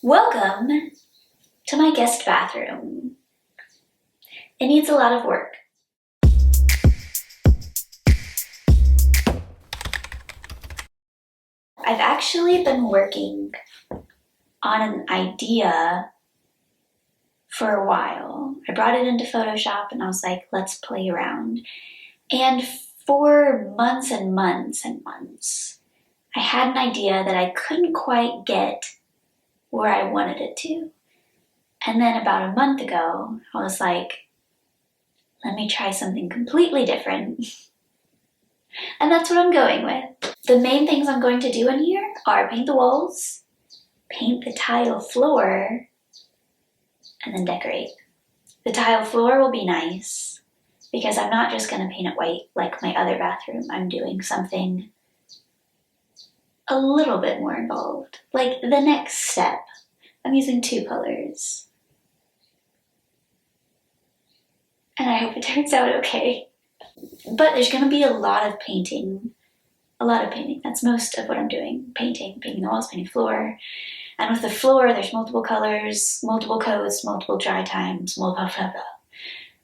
Welcome to my guest bathroom. It needs a lot of work. I've actually been working on an idea for a while. I brought it into Photoshop and I was like, let's play around. And for months and months and months, I had an idea that I couldn't quite get where I wanted it to. And then about a month ago, I was like, let me try something completely different. And that's what I'm going with. The main things I'm going to do in here are paint the walls, paint the tile floor, and then decorate. The tile floor will be nice because I'm not just gonna paint it white like my other bathroom. I'm doing something a little bit more involved. Like the next step, I'm using 2 colors. And I hope it turns out okay. But there's gonna be a lot of painting. That's most of what I'm doing. Painting the walls, painting the floor. And with the floor, there's multiple colors, multiple coats, multiple dry times, multiple blah, blah, blah.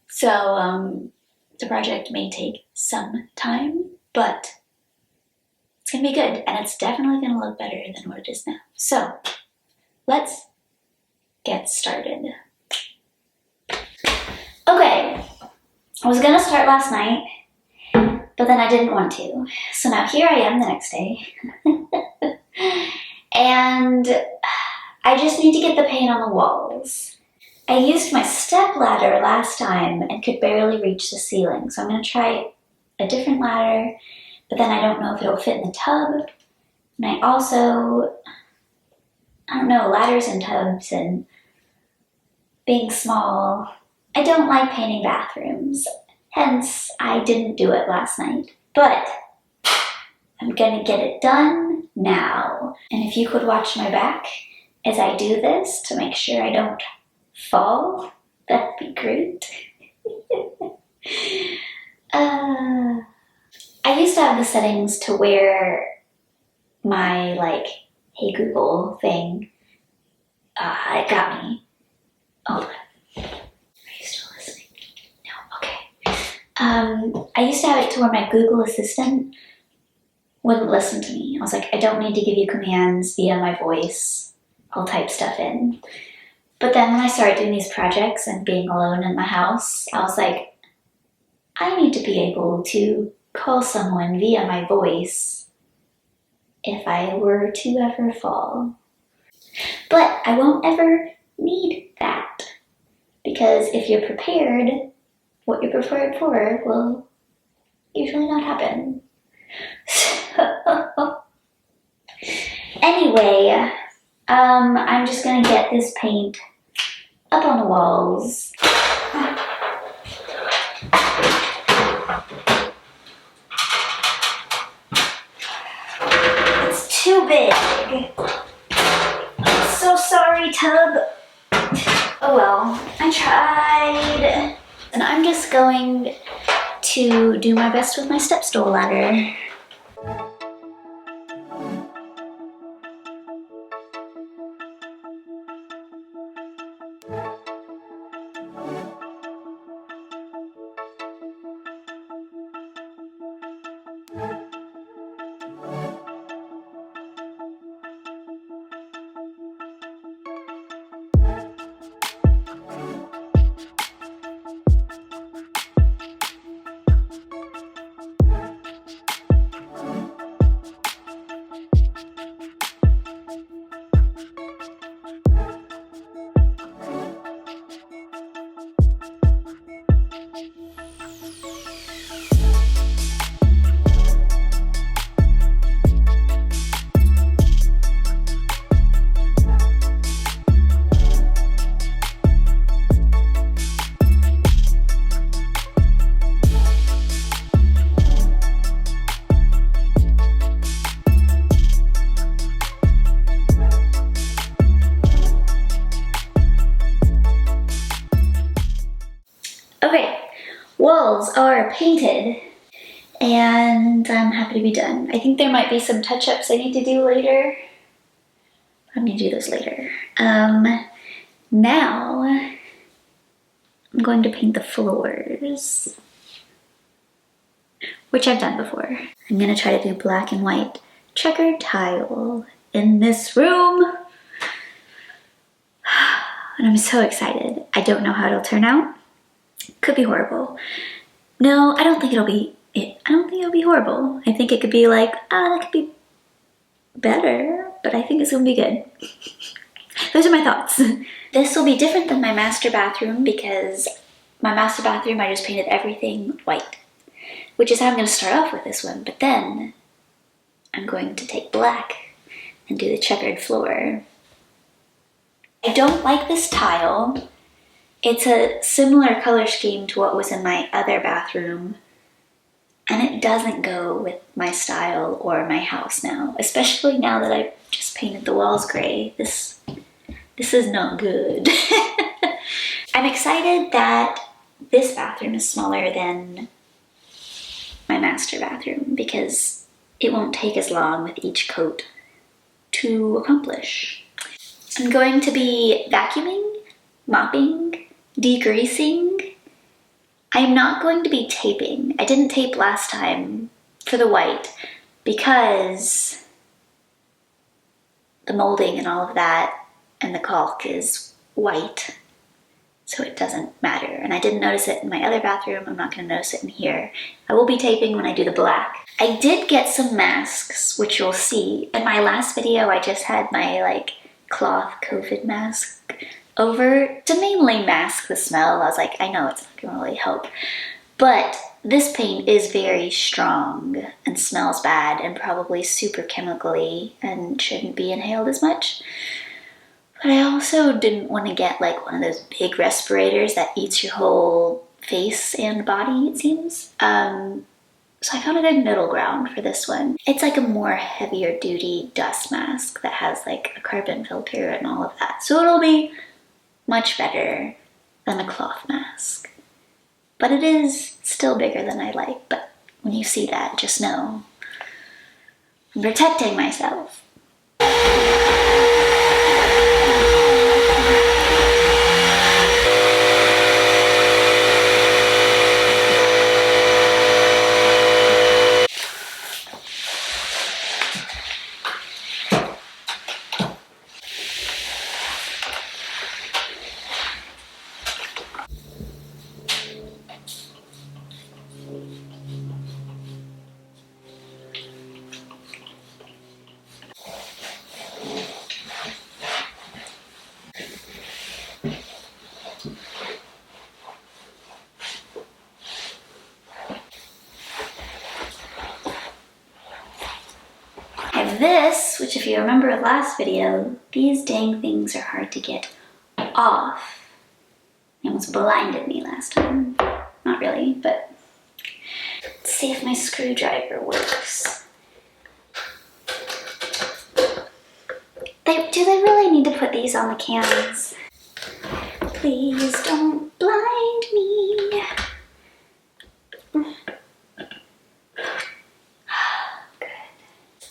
So the project may take some time, but it's gonna be good. And it's definitely gonna look better than what it is now. So let's get started. Okay, I was gonna start last night, but then I didn't want to. So now here I am the next day. And I just need to get the paint on the walls. I used my step ladder last time and could barely reach the ceiling. So I'm gonna try a different ladder, but then I don't know if it'll fit in the tub. And I don't know, ladders and tubs and being small. I don't like painting bathrooms, hence I didn't do it last night. But I'm gonna get it done now. And if you could watch my back as I do this to make sure I don't fall, that'd be great. I used to have the settings to where my hey Google thing, it got me. Hold on. Are you still listening? No, okay. I used to have it to where my Google Assistant wouldn't listen to me. I was like, I don't need to give you commands via my voice. I'll type stuff in. But then when I started doing these projects and being alone in my house, I was like, I need to be able to call someone via my voice if I were to ever fall. But I won't ever need that, because if you're prepared, what you're prepared for will usually not happen. So, anyway, I'm just gonna get this paint up on the walls. It's too big. I'm so sorry, tub. Oh well, I tried. And I'm just going to do my best with my step stool ladder. Okay, walls are painted and I'm happy to be done. I think there might be some touch-ups I need to do later. I'm gonna do those later. Now I'm going to paint the floors, which I've done before. I'm gonna try to do black and white checkered tile in this room. And I'm so excited. I don't know how it'll turn out. Could be horrible. No, I don't think it'll be horrible. I think it could be like, that could be better, but I think it's gonna be good. Those are my thoughts. This will be different than my master bathroom because my master bathroom, I just painted everything white, which is how I'm gonna start off with this one, but then I'm going to take black and do the checkered floor. I don't like this tile. It's a similar color scheme to what was in my other bathroom, and it doesn't go with my style or my house now, especially now that I've just painted the walls gray. This is not good. I'm excited that this bathroom is smaller than my master bathroom because it won't take as long with each coat to accomplish. I'm going to be vacuuming, mopping, degreasing. I'm not going to be taping. I didn't tape last time for the white because the molding and all of that and the caulk is white, so it doesn't matter. And I didn't notice it in my other bathroom. I'm not going to notice it in here. I will be taping when I do the black. I did get some masks, which you'll see. In my last video, I just had my cloth COVID mask over to mainly mask the smell. I was like, I know it's not going to really help. But this paint is very strong and smells bad and probably super chemically and shouldn't be inhaled as much. But I also didn't want to get one of those big respirators that eats your whole face and body, it seems. So I found a good middle ground for this one. It's like a more heavier duty dust mask that has a carbon filter and all of that. So it'll be much better than a cloth mask. But it is still bigger than I like. But when you see that, just know I'm protecting myself. This, which if you remember the last video, these dang things are hard to get off. It almost blinded me last time. Not really, but let's see if my screwdriver works. Do they really need to put these on the cans? Please don't blind me.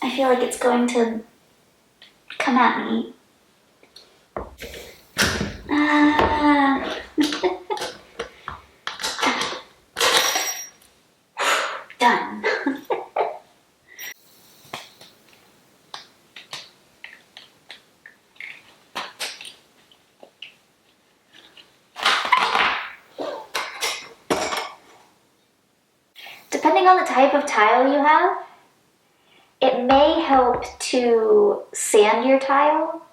I feel like it's going to come at me. Done. Depending on the type of tile you have, it may help to sand your tile,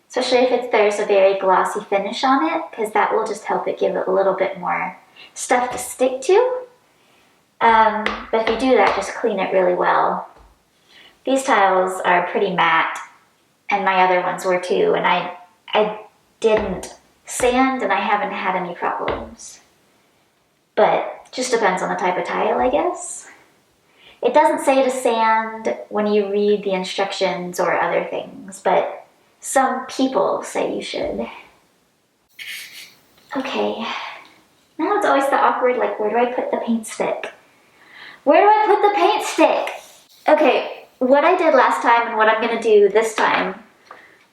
especially if there's a very glossy finish on it, because that will just help it give it a little bit more stuff to stick to. But if you do that, just clean it really well. These tiles are pretty matte, and my other ones were too, and I didn't sand and I haven't had any problems. But just depends on the type of tile, I guess. It doesn't say to sand when you read the instructions or other things, but some people say you should. Okay, now it's always the awkward, where do I put the paint stick? Where do I put the paint stick? Okay, what I did last time and what I'm gonna do this time,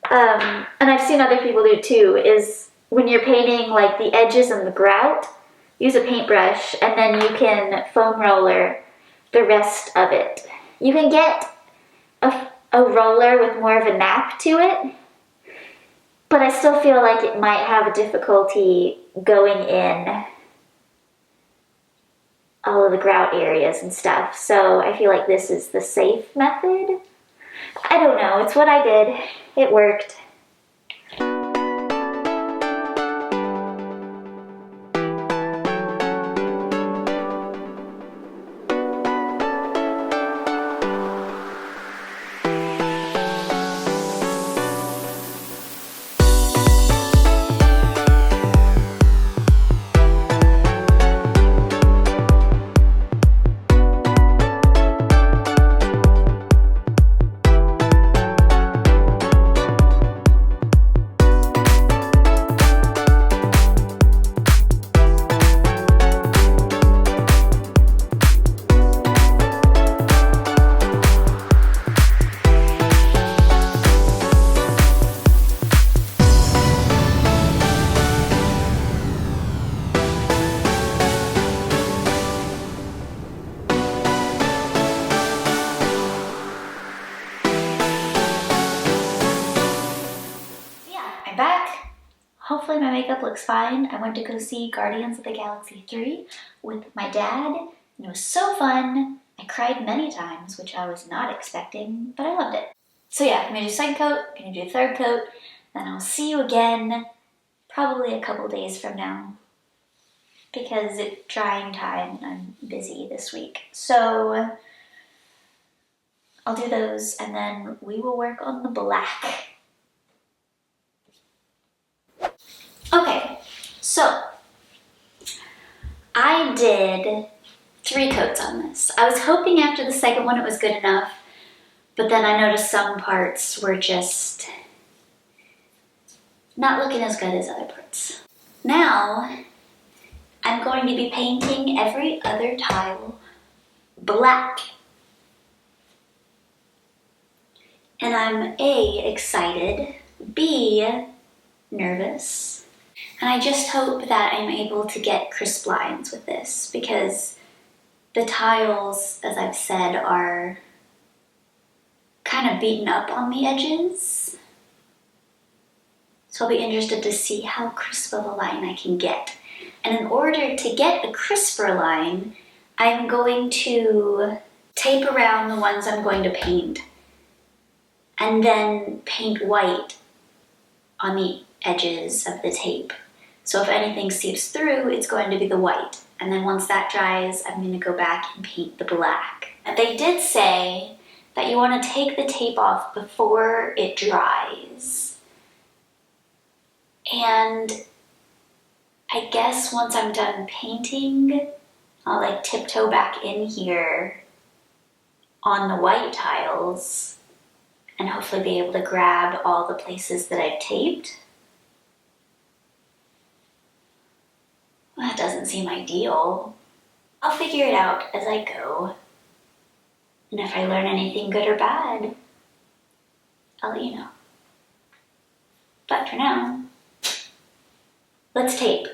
And I've seen other people do it too, is when you're painting like the edges and the grout, use a paintbrush and then you can foam roller the rest of it. You can get a roller with more of a nap to it, but I still feel like it might have a difficulty going in all of the grout areas and stuff. So I feel like this is the safe method. I don't know, it's what I did. It worked. Back. Hopefully my makeup looks fine. I went to go see Guardians of the Galaxy 3 with my dad, and it was so fun. I cried many times, which I was not expecting, but I loved it. So yeah, I'm gonna do second coat, I'm gonna do third coat, then I'll see you again probably a couple days from now because it's drying time and I'm busy this week. So I'll do those and then we will work on the black. Okay, so I did 3 coats on this. I was hoping after the second one it was good enough, but then I noticed some parts were just not looking as good as other parts. Now, I'm going to be painting every other tile black. And I'm A, excited, B, nervous. And I just hope that I'm able to get crisp lines with this because the tiles, as I've said, are kind of beaten up on the edges. So I'll be interested to see how crisp of a line I can get. And in order to get a crisper line, I'm going to tape around the ones I'm going to paint and then paint white on the edges of the tape. So if anything seeps through, it's going to be the white. And then once that dries, I'm going to go back and paint the black. And they did say that you want to take the tape off before it dries. And I guess once I'm done painting, I'll like tiptoe back in here on the white tiles and hopefully be able to grab all the places that I've taped. Well, that doesn't seem ideal. I'll figure it out as I go. And if I learn anything good or bad, I'll let you know. But for now, let's tape.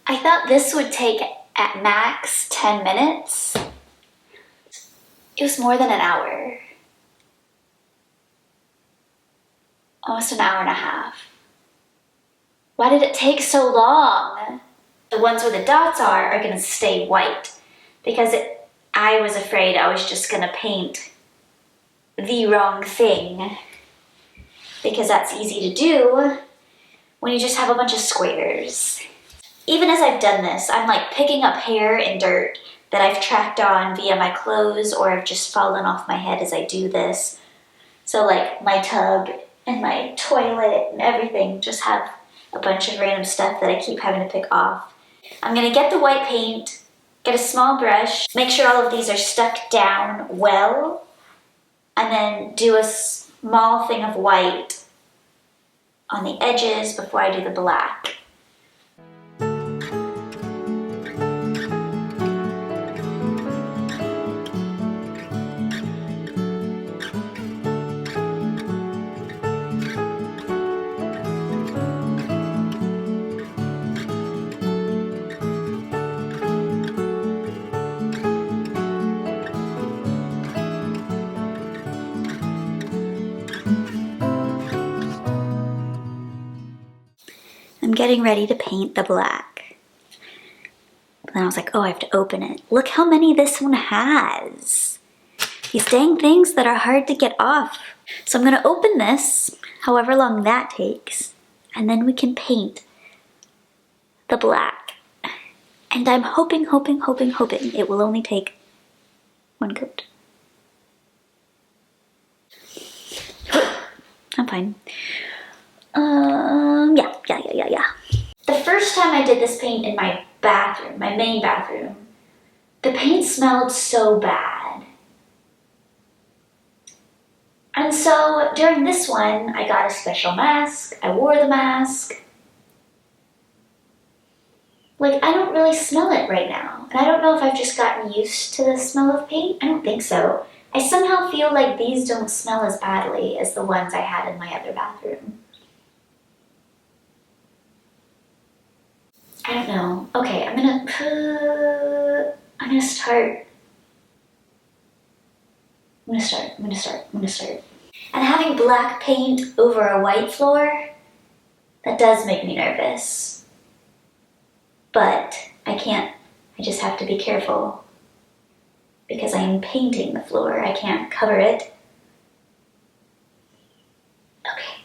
I thought this would take at max 10 minutes. It was more than an hour. Almost an hour and a half. Why did it take so long? The ones where the dots are gonna stay white because I was afraid I was just gonna paint the wrong thing, because that's easy to do when you just have a bunch of squares. Even as I've done this, I'm like picking up hair and dirt that I've tracked on via my clothes or have just fallen off my head as I do this. So like my tub and my toilet and everything just have a bunch of random stuff that I keep having to pick off. I'm gonna get the white paint, get a small brush, make sure all of these are stuck down well, and then do a small thing of white on the edges before I do the black. I'm getting ready to paint the black. But then I was like, oh, I have to open it. Look how many this one has. These dang things that are hard to get off. So I'm gonna open this, however long that takes, and then we can paint the black. And I'm hoping it will only take one coat. I'm fine. Yeah. The first time I did this paint in my bathroom, my main bathroom, the paint smelled so bad. And so during this one, I got a special mask. I wore the mask. Like, I don't really smell it right now. And I don't know if I've just gotten used to the smell of paint. I don't think so. I somehow feel like these don't smell as badly as the ones I had in my other bathroom. I don't know. Okay, I'm gonna start. And having black paint over a white floor, that does make me nervous. But I just have to be careful because I am painting the floor. I can't cover it. Okay.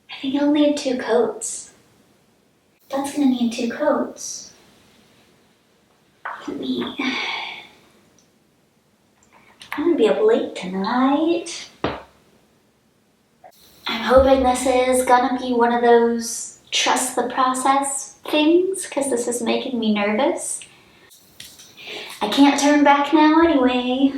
I think I'll need 2 coats. That's gonna need 2 coats. I'm gonna be up late tonight. I'm hoping this is gonna be one of those trust the process things, because this is making me nervous. I can't turn back now anyway.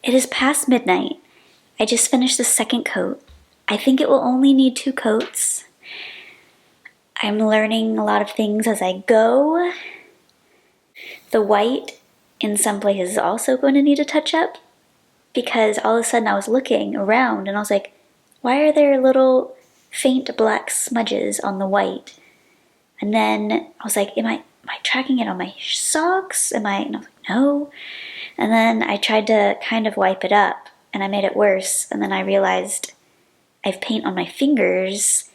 It is past midnight. I just finished the second coat. I think it will only need 2 coats. I'm learning a lot of things as I go. The white in some places is also going to need a touch up, because all of a sudden I was looking around and I was like, why are there little faint black smudges on the white? And then I was like, am I tracking it on my socks? And I was like, no. And then I tried to kind of wipe it up and I made it worse. And then I realized I have paint on my fingers,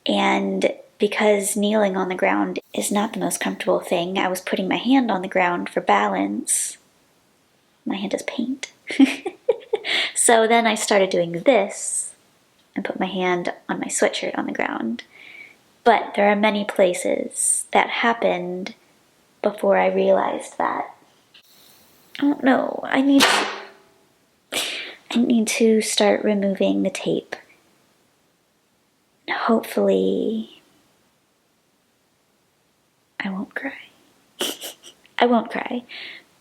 and because kneeling on the ground is not the most comfortable thing, I was putting my hand on the ground for balance. My hand is paint. So then I started doing this and put my hand on my sweatshirt on the ground. But there are many places that happened before I realized that. I don't know, I need to start removing the tape. Hopefully, I won't cry. I won't cry,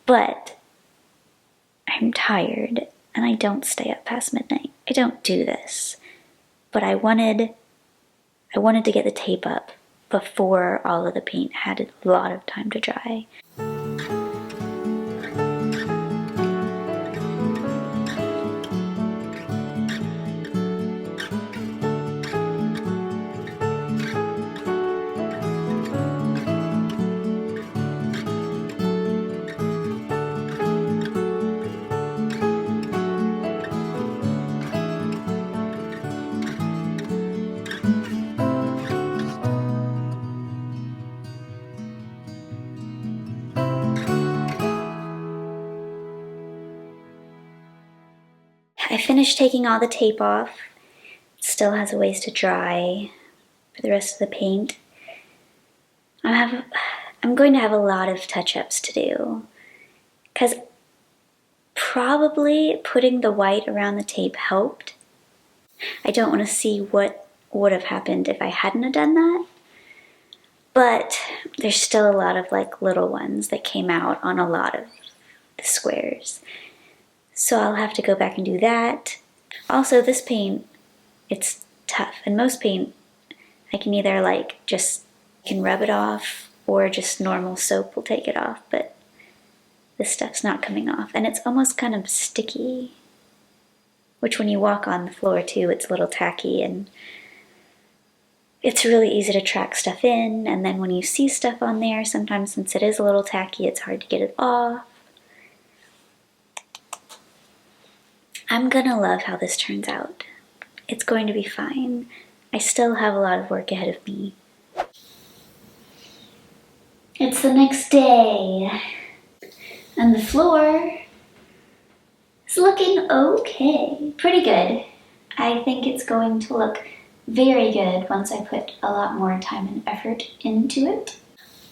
but I'm tired and I don't stay up past midnight. I don't do this, but I wanted to get the tape up before all of the paint had a lot of time to dry. I finished taking all the tape off. It still has a ways to dry for the rest of the paint. I'm going to have a lot of touch-ups to do, because probably putting the white around the tape helped. I don't want to see what would have happened if I hadn't have done that, but there's still a lot of like little ones that came out on a lot of the squares. So I'll have to go back and do that. Also, this paint, it's tough, and most paint I can either like just can rub it off or just normal soap will take it off, but this stuff's not coming off, and it's almost kind of sticky, which when you walk on the floor too, it's a little tacky, and it's really easy to track stuff in, and then when you see stuff on there, sometimes since it is a little tacky, it's hard to get it off. I'm gonna love how this turns out. It's going to be fine. I still have a lot of work ahead of me. It's the next day, and the floor is looking okay. Pretty good. I think it's going to look very good once I put a lot more time and effort into it.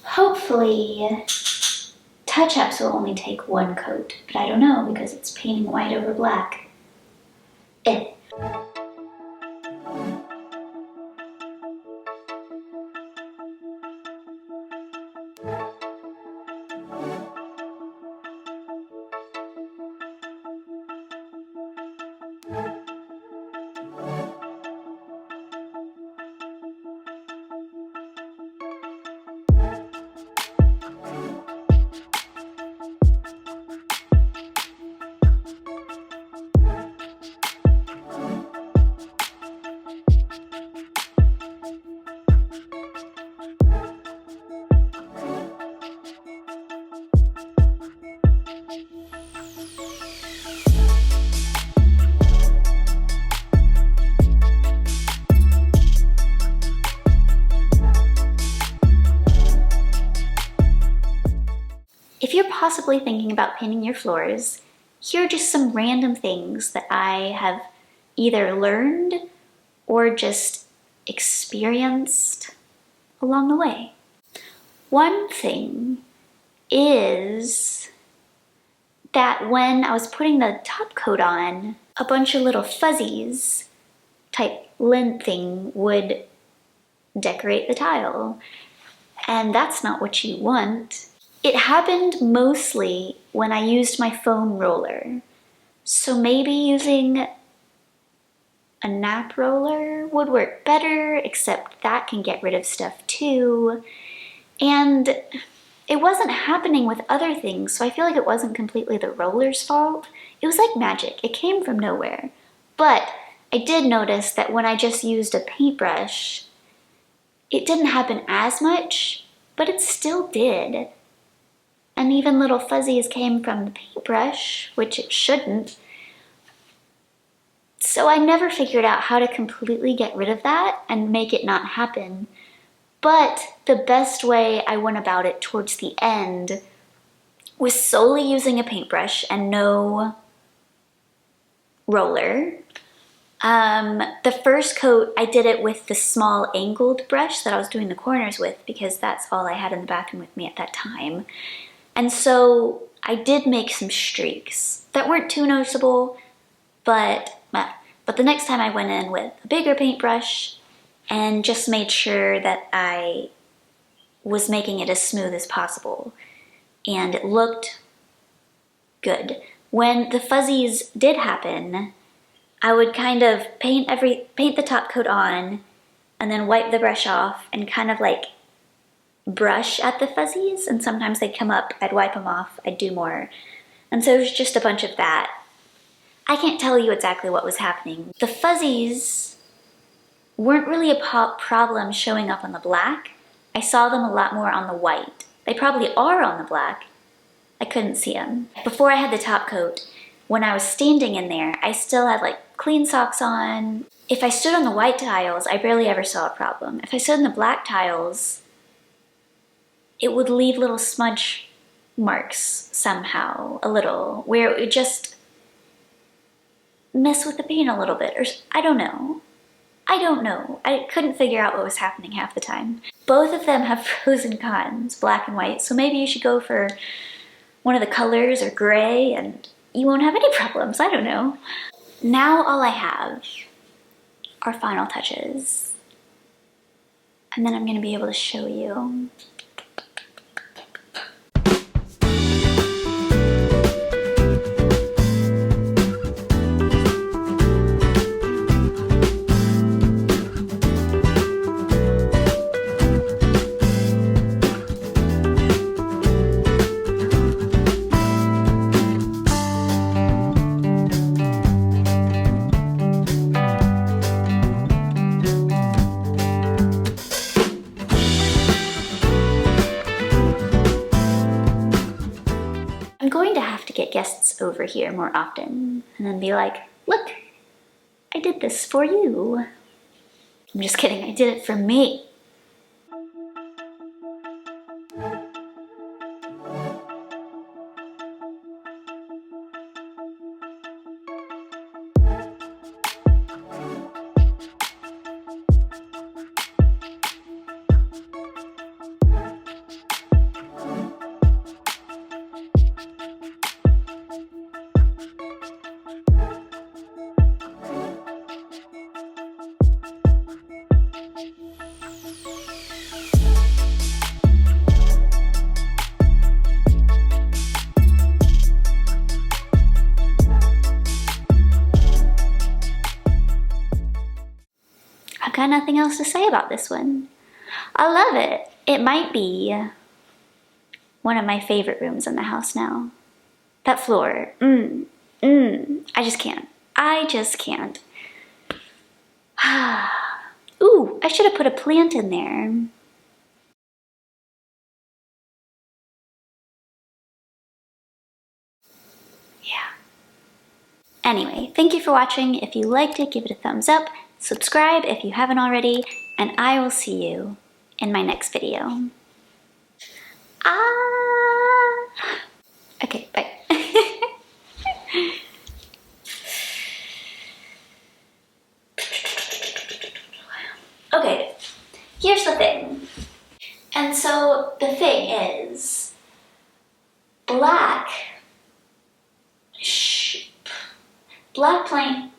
Hopefully, touch-ups will only take one coat, but I don't know because it's painting white over black. If you're possibly thinking about painting your floors, here are just some random things that I have either learned or just experienced along the way. One thing is that when I was putting the top coat on, a bunch of little fuzzies type lint thing would decorate the tile, and that's not what you want. It happened mostly when I used my foam roller, so maybe using a nap roller would work better, except that can get rid of stuff too. And it wasn't happening with other things, so I feel like it wasn't completely the roller's fault. It was like magic. It came from nowhere. But I did notice that when I just used a paintbrush, it didn't happen as much, but it still did. And even little fuzzies came from the paintbrush, which it shouldn't. So I never figured out how to completely get rid of that and make it not happen. But the best way I went about it towards the end was solely using a paintbrush and no roller. The first coat, I did it with the small angled brush that I was doing the corners with because that's all I had in the bathroom with me at that time. And so I did make some streaks that weren't too noticeable, but the next time I went in with a bigger paintbrush and just made sure that I was making it as smooth as possible. And it looked good. When the fuzzies did happen, I would kind of paint the top coat on and then wipe the brush off and kind of like brush at the fuzzies, and sometimes they'd come up, I'd wipe them off, I'd do more. And so it was just a bunch of that. I can't tell you exactly what was happening. The fuzzies weren't really a problem showing up on the black. I saw them a lot more on the white. They probably are on the black. I couldn't see them. Before I had the top coat, when I was standing in there, I still had like clean socks on. If I stood on the white tiles, I barely ever saw a problem. If I stood in the black tiles, it would leave little smudge marks somehow, a little, where it would just mess with the paint a little bit, or I don't know. I couldn't figure out what was happening half the time. Both of them have pros and cons, black and white, so maybe you should go for one of the colors or gray and you won't have any problems, I don't know. Now all I have are final touches. And then I'm gonna be able to show you. I'm going to have to get guests over here more often and then be like, look, I did this for you. I'm just kidding, I did it for me. I've got nothing else to say about this one. I love it. It might be one of my favorite rooms in the house now. That floor, I just can't. I just can't. Ooh, I should have put a plant in there. Yeah. Anyway, thank you for watching. If you liked it, give it a thumbs up. Subscribe if you haven't already, and I will see you in my next video. Okay, bye. Okay, here's the thing. And so the thing is, black paint